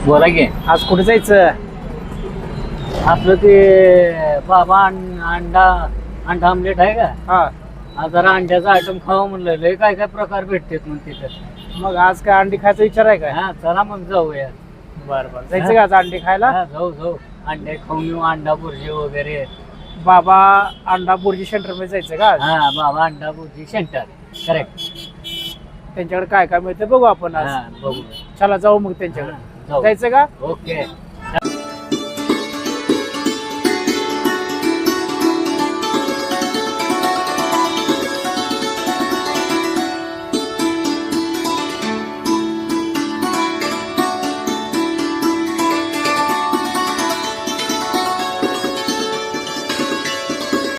बोला की. आज कुठे जायचं? आपलं ते बाबा अंडा आमलेट आहे का? हा, आज जरा अंड्याचा आयटम खावं म्हणलं. लय काय काय प्रकार भेटतात मग तिथं. मग आज काय अंडी खायचा विचार आहे काय? हा चला मग जाऊया. बरं बरं, जायचं का आज अंडी खायला? हा, जाऊ अंडे खाऊन येऊ. अंडा बुर्जी वगैरे. बाबा अंडा बुर्जी सेंटर मध्ये जायचं का आज? हा, बाबा अंडा बुर्जी सेंटर. करेक्ट. त्यांच्याकडे काय काय मिळतं बघू आपण आज. हा, बघू. चला जाऊ मग त्यांच्याकडे. जाऊ. जायचं का? ओके.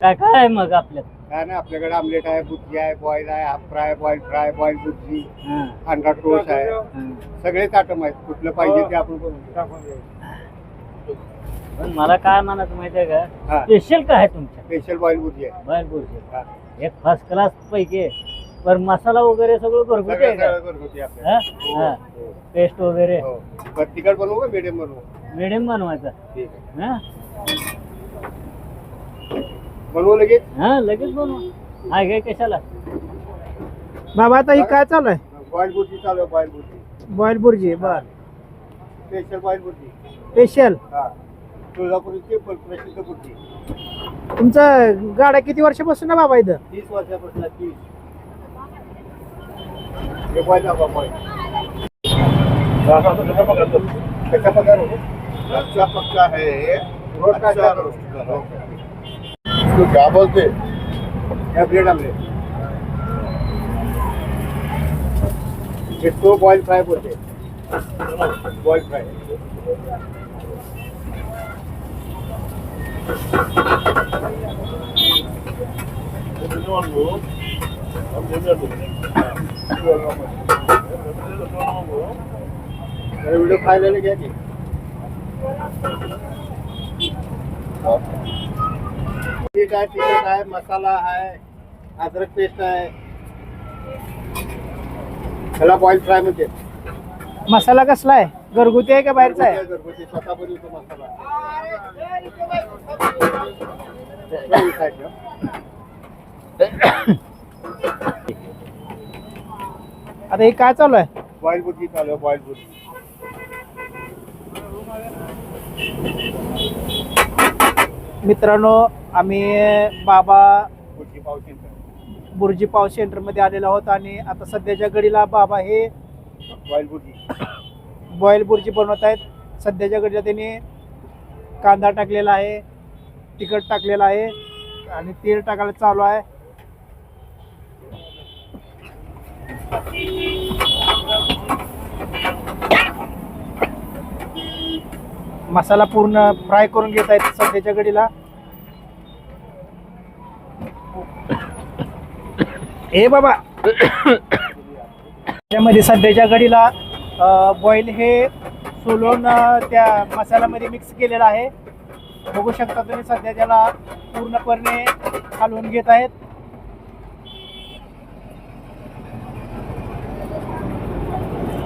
काय काय आहे मग आपल्यात? काय नाही, आपल्याकडे आमलेट आहे, बुर्जी आहे, बॉईल आहे, half fry, boil fry, boil bhurji, हा, अंडा टोस्ट आहे. हा. सगळेच आयटम आहेत. कुठलं पाहिजे ते आपण टाकून देऊ. पण मला काय म्हणायचं माहितीये का? हा. स्पेशल काय आहे तुमच्या? स्पेशल बॉईल बुर्जी आहे. बाहेर बुर्जी. हा. एक फर्स्ट क्लास पैकी आहे. पण मसाला वगैरे सगळं घरगुती आहे सगळं का? सगळं घरगुती हा? आपल्याकडे. हा. हो. पेस्ट वगैरे हो. बरं, तिखट बनवू का मीडियम बनवू? मिडियम बनवायचा. ठीक आहे. हा? बनवू लगेच. हा, लगेच बनवा. हाय काय कशाला? बाबा आता ही काय चालू आहे? बॉईल बुर्जी चालू आहे. Boil bhurji, boil bhurji. बर, स्पेशल बॉईल बुर्जी. स्पेशल. हा, तुळजापुरीची प्रसिद्ध बुर्जी. तुमचं गाड्या किती वर्षापासून ना बाबा इथं? 30 वर्षापासून 30. हे बॉईल दाखवा, बॉईल. कशा प्रकार अच्छा पक्का है. रोज का क्या करो? इसको क्या बोलते? Bread omelette. इसको बॉईल फ्राय बोलते. Boil fry. वीडियो फाइल लेने गया जी. तिखट आहे, मसाला आहे, अद्रक पेस्ट आहे. त्याला बॉईल फ्राय म्हणते. मसाला कसला आहे? घरगुती आहे का बाहेरचा आहे? घरगुती स्वतः बनवतो मसाला. आता हे काय चालू आहे? बॉईल बुर्जी चालू आहे. बॉईल बुर्जी. मित्रांनो, आम्ही बाबा बुर्जी पाव सेंटर. बुर्जी पाव सेंटर मध्ये आलेलो आहोत आणि आता सध्याच्या घडीला बाबा हे बॉईल बुर्जी. बॉईल बुर्जी बनवत आहेत. सध्याच्या घडीला त्यांनी कांदा टाकलेला आहे, तिखट टाकलेला आहे आणि तेल टाकायला चालू आहे. मसाला पूर्ण फ्राय करून घेत आहेत सध्याच्या घडीला. ए बाबा, त्यामध्ये सध्याच्या घडीला बॉईल हे सोलून त्या मसाल्यामध्ये मिक्स केलेला आहे. बघू शकता तुम्ही, सध्या त्याला पूर्णपणे हलवून घेत आहेत.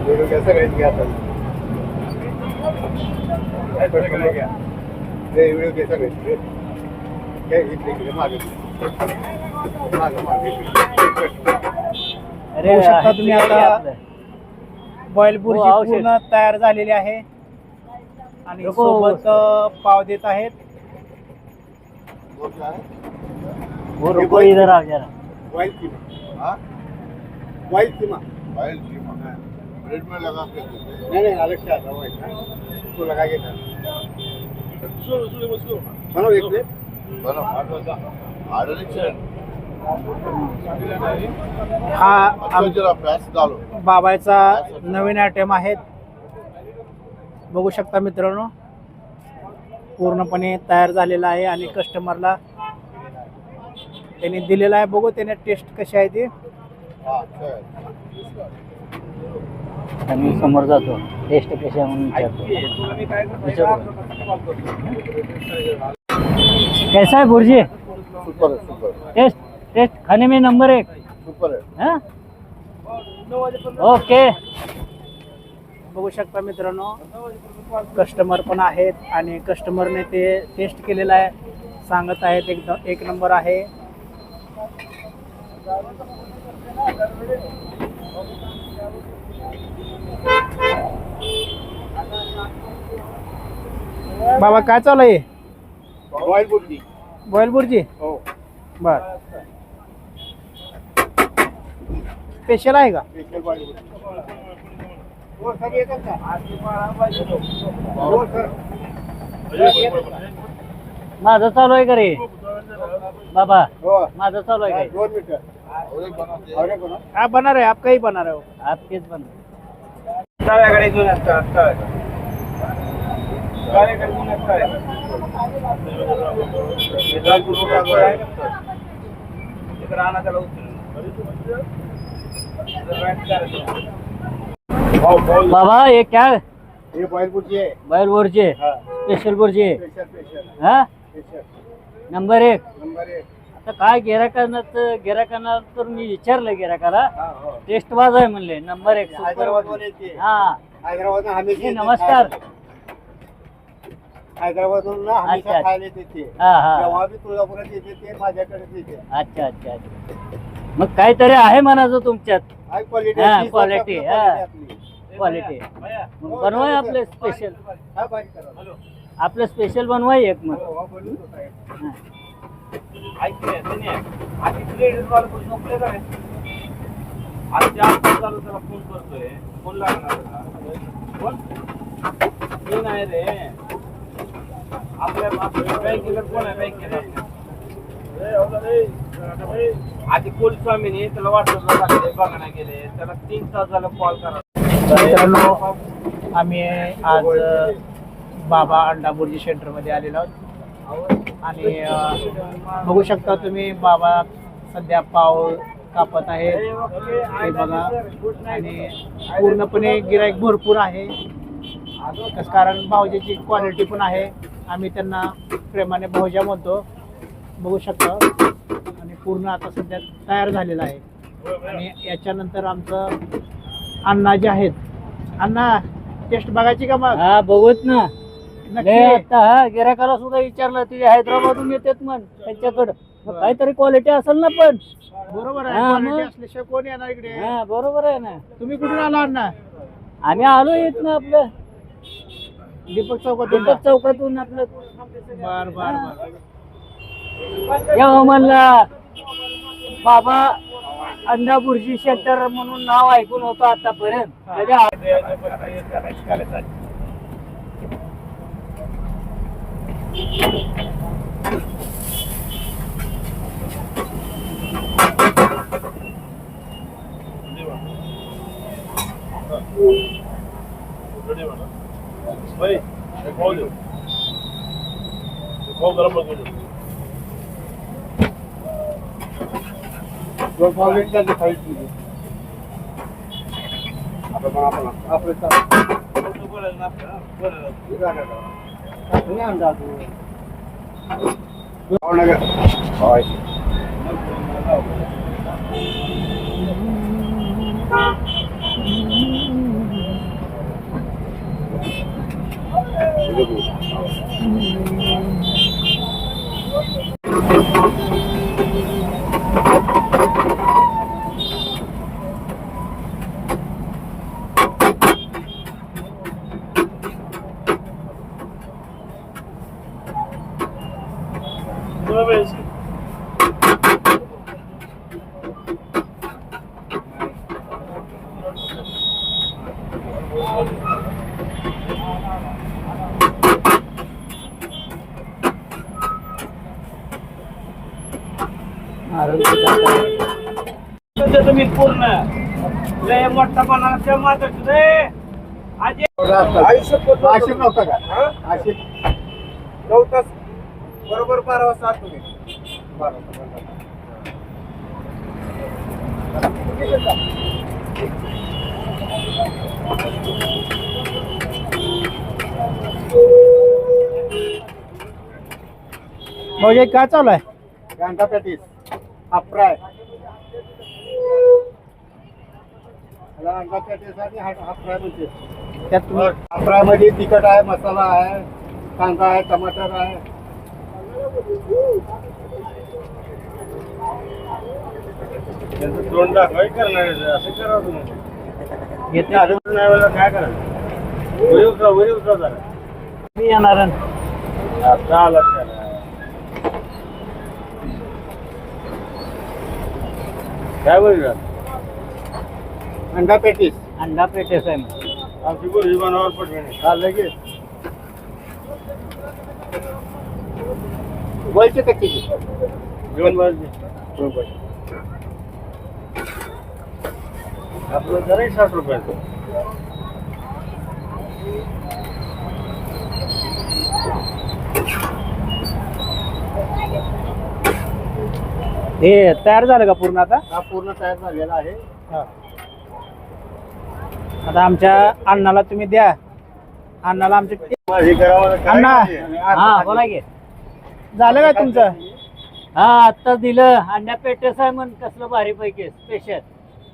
वीडियो कैसा गया था? ये वीडियो कैसा गया? क्या इतने मागे अरे बघू शकता तुम्ही, हे आता आपलं. बॉईल हो, बुर्जी आवश्यक. पूर्ण तयार झालेली आहे आणि नको. सोबत पाव देत आहेत. वो क्या है? वो रुको इधर आ जरा. बॉईल कीमा. हाँ, बॉईल कीमा. बॉईल कीमा ब्रेड में लगा के. नहीं अलग से आता है वैसा. उसको लगा के बनो एक प्लेट. बनो ऑर्डर. हा जरा प्याज डालो. बाबाचा नवीन आयटम आहेत. बघू शकता मित्रांनो, पूर्णपणे तयार झालेला आहे आणि कस्टमरला त्यांनी दिलेला आहे. बघू त्याने टेस्ट कशी आहे ती. मी समोर जातो. टेस्ट कशी आहे म्हणून विचारतो. कैसा है बुर्जी? सुपर है, सुपर. टेस्ट टेस्ट खाने में नंबर 1. सुपर है. हाँ? ओके. बघू शकता मित्रांनो, कस्टमर पण आहेत आणि कस्टमरने ते टेस्ट केलेलं आहे, सांगत आहेत एकदम एक नंबर आहे. बाबा काय चालू आहे? बॉईल बुर्जी. बॉईल बुर्जी हो. बर, स्पेशल आहे का? Special boil bhurji. हो सर, येतात का? हो सर. माझं चालू आहे का रे बाबा? हो. माझं चालू आहे काय? 2 मीटर. और एक बना. आप बना रहे, आपका ही बना रहे हो? आपकेच बंद. तव्याकडे घेऊन असतात. तव्याकडे घेऊन असतात. लाल कुरकुरा आहे. इकडे आणा त्याला उचलून. बाबा ये क्या ये बॉईल बुर्जी आहे. बैल बुर्जी हा. स्पेशल बुर्जी स्पेशल हा स्पेशल नंबर 1. नंबर 1. आता काय गिराकांना तर मी विचारलं गिराकाला, हा. हो. टेस्ट वाज आहे म्हणले नंबर 1 हैदराबादहून येते. हा. हैदराबादहून हमेशा येते. नमस्कार. हैदराबादहून अच्छा. हमेशा खायला येते ते. हा हा. जेव्हा बी तुळजापुरात येते ते माझ्याकडेच येते. अच्छा अच्छा अच्छा. मग काहीतरी आहे म्हणायचं तुमच्यात हाय क्वालिटी. हा, ती quality, स्वतः हा. आपली. क्वालिटी. हो, बनवाय हो, आपले सर. स्पेशल, हा, बारीक करा. आपलं स्पेशल बनवाय एक मग. हो, बोलून होता आहे. हा. आधी कुलस्वामीने त्याला वाटलं लागले बघायला गेले, त्याला 3 तास झालं कॉल करा. मित्रांनो, आम्ही आज बाबा अंडा बुर्जी सेंटरमध्ये आलेलो आहोत आणि बघू शकता तुम्ही, बाबा सध्या पाव कापत आहे ते बघा आणि पूर्णपणे गिराईक भरपूर आहे, कारण भाऊजीची क्वालिटी पण आहे. आम्ही त्यांना प्रेमाने भाऊजा म्हणतो. बघू शकता आणि पूर्ण आता सध्या तयार झालेला आहे आणि याच्यानंतर आमचं अण्णा जे आहेत, अण्णा टेस्ट बघायची का मग? हा बघूत ना. नक्की. लय आता हा गिराकाला सुद्धा विचारलं, ते हैदराबादून येतात मग त्यांच्याकडं, मग काहीतरी क्वालिटी असेल ना. पण बरोबर आहे, हा, क्वालिटी मग. असल्याशिवाय कोण येणार इकडे? हा बरोबर आहे ना. तुम्ही कुठून आला अण्णा? आम्ही आलो येत ना आपलं दीपक चौकातून. दीपक चौकातून आपलं. बर बर बर. जेव्हा म्हणला बाबा अंडा बुर्जी सेंटर म्हणून नाव ऐकून होतं आतापर्यंत, त्याच्या दोन पाव मिनिट झाली खायची. आता मग आपलं चालू. तुम्ही आणता तू. भावनगर. होय. तुम्ही पूर्ण लय मोठा त्या मात्र आयुष्यात आशिफ नव्हता का? आशिफ 9 तास बरोबर 12 वाजता आत तुम्ही. 12 वाजता. भाऊजी काय चालू आहे? कांदा पॅटीस हाफ फ्राय. अंडा पॅटीस आणि हाफ फ्राय म्हणते. त्यात तुम्ही फ्रायमध्ये तिखट आहे, मसाला आहे, कांदा आहे, टमाटर आहे. तोंड दाखवाय करणार असं करा तुम्ही. येते काय करायचं वरी उतरा जरा. मी येणार आता आला त्याला. काय बोलू अंडा पेटीस अंडा पेटेस आहे मग. आमची गोळी बनावर पडली चाललं की वयचे टक्के दोन बाजू आपलं जरा 60 रुपयाचं. हे तयार झालं का पूर्ण आता? हा पूर्ण तयार झालेला आहे. आता आमच्या अण्णाला तुम्ही द्या. अण्णाला आमचे हे करावं काय अण्णा. नाही. हा बोला की. झालं का तुमचं? हा आता दिलं अंड्या पेटेस आहे म्हण कसलं भारी पैकी स्पेशल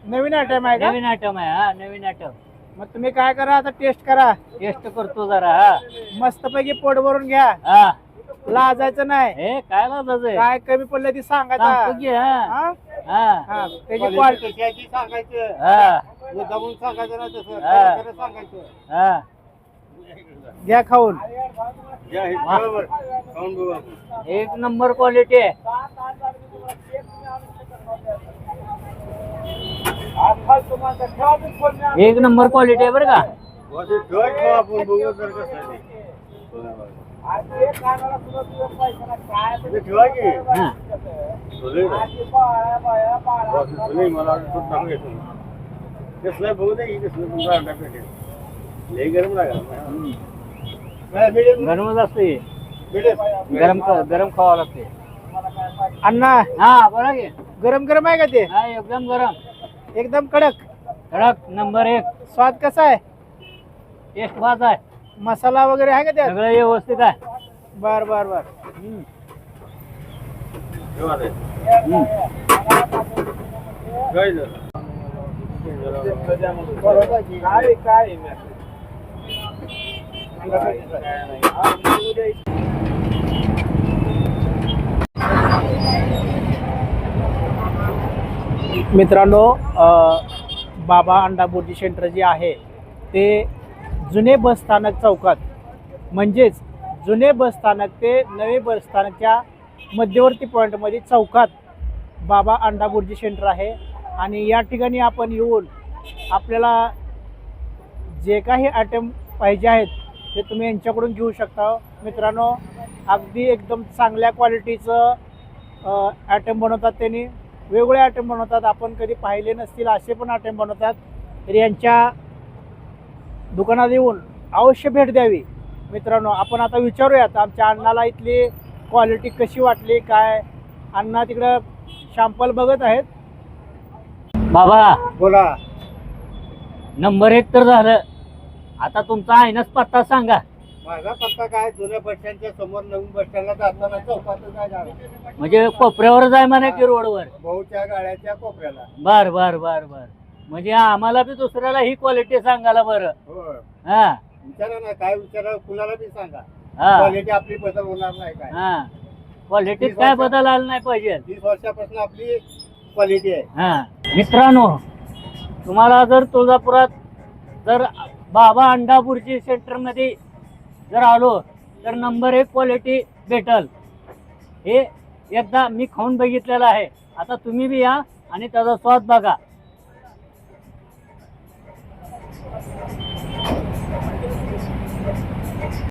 नवीन आयटम आहे का? नवीन आयटम आहे. हा नवीन आयटम मग तुम्ही काय करा आता टेस्ट करा. टेस्ट करतो जरा. हा मस्तपैकी पोट भरून घ्या. हा लाजायचं नाही. हे काय लाजायचंय? काय कमी पडलं ती सांगतो सांगायचं. की. हा हा? हा हा, त्याची क्वालिटी क्वालिटी कशी आहे ती सांगायचं. हा मुद्दामून सांगायचं नाही तसं. हा. खरं सांगायचं. हा घ्या खाऊन. या, हे बरोबर. खाऊन बघू आपण. एक नंबर क्वालिटी आहे. एक नंबर क्वालिटी आहे बरं का. वरती ठेवा, ठेवा, आपण बघू तर कसं आहे ते. इथे ठेवा की. हा. ठेवलंय का? वरती ठेवलंय, मला वाटलं तो चांगलं घेतो. कसलं बघू दे की कसलं तुमचा अंडा पेटेल. लई गरम लागला. गरमच असते. गरम खावा लागते. अण्णा हा बोला की. गरम गरम आहे का ते? हा एकदम गरम एकदम कडक. कडक नंबर एक. स्वाद कसा आहे? टेस्ट बाज आहे. मसाला वगैरे आहे का त्यात? सगळं व्यवस्थित आहे. बर बर बर. ठेवा रे. काय काय मित्रांनो बाबा अंडा बुर्जी सेंटर जे आहे ते जुने बसस्थानक चौकात म्हणजेच जुने बसस्थानक ते नवे बसस्थानकच्या मध्यवर्ती पॉईंटमध्ये चौकात बाबा अंडा बुर्जी सेंटर आहे. आणि या ठिकाणी आपण येऊन आपल्याला जे काही आयटम पाहिजे आहेत ते तुम्ही यांच्याकडून घेऊ शकता. मित्रांनो अगदी एकदम चांगल्या क्वालिटीचं आयटम बनवतात. त्यांनी वेगवेगळे आयटम बनवतात. आपण कधी पाहिले नसतील असे पण आयटम बनवतात. तर यांच्या दुकानात येऊन अवश्य भेट द्यावी. मित्रांनो आपण आता विचारूयात आमच्या अण्णाला इथली क्वालिटी कशी वाटली काय. अण्णा तिकडं शॅम्पल बघत आहेत. बाबा बोला. नंबर एक तर झालं. आता तुमचा आयनच पत्ता सांगा. माझा पत्ता काय जुन्या बस स्टँडच्या समोर नवीन बस स्टँडला जाताना चौकातच आहे जागा. म्हणजे कोपऱ्यावर जाय म्हणा की रोडवर. भाऊच्या गाड्याच्या कोपऱ्याला. बर बर बर बर. म्हणजे आम्हाला बी दुसऱ्याला ही क्वालिटी सांगायला बरं. हो हा विचारा ना काय विचारा कुणाला बी सांगा. हा क्वालिटी आपली बदल होणार नाही काय. हा क्वालिटीत काय बदल आला नाही पाहिजे. 30 वर्षापासून आपली क्वालिटी आहे. हा मित्रांनो तुम्हाला जर तुळजापुरात जर बाबा अंडा बुर्जी सेंटरमध्ये जर आलो तर नंबर एक क्वालिटी भेटल. हे एकदा मी खाऊन बघितलेलं आहे. आता तुम्ही बी या आणि त्याचा स्वाद बघा.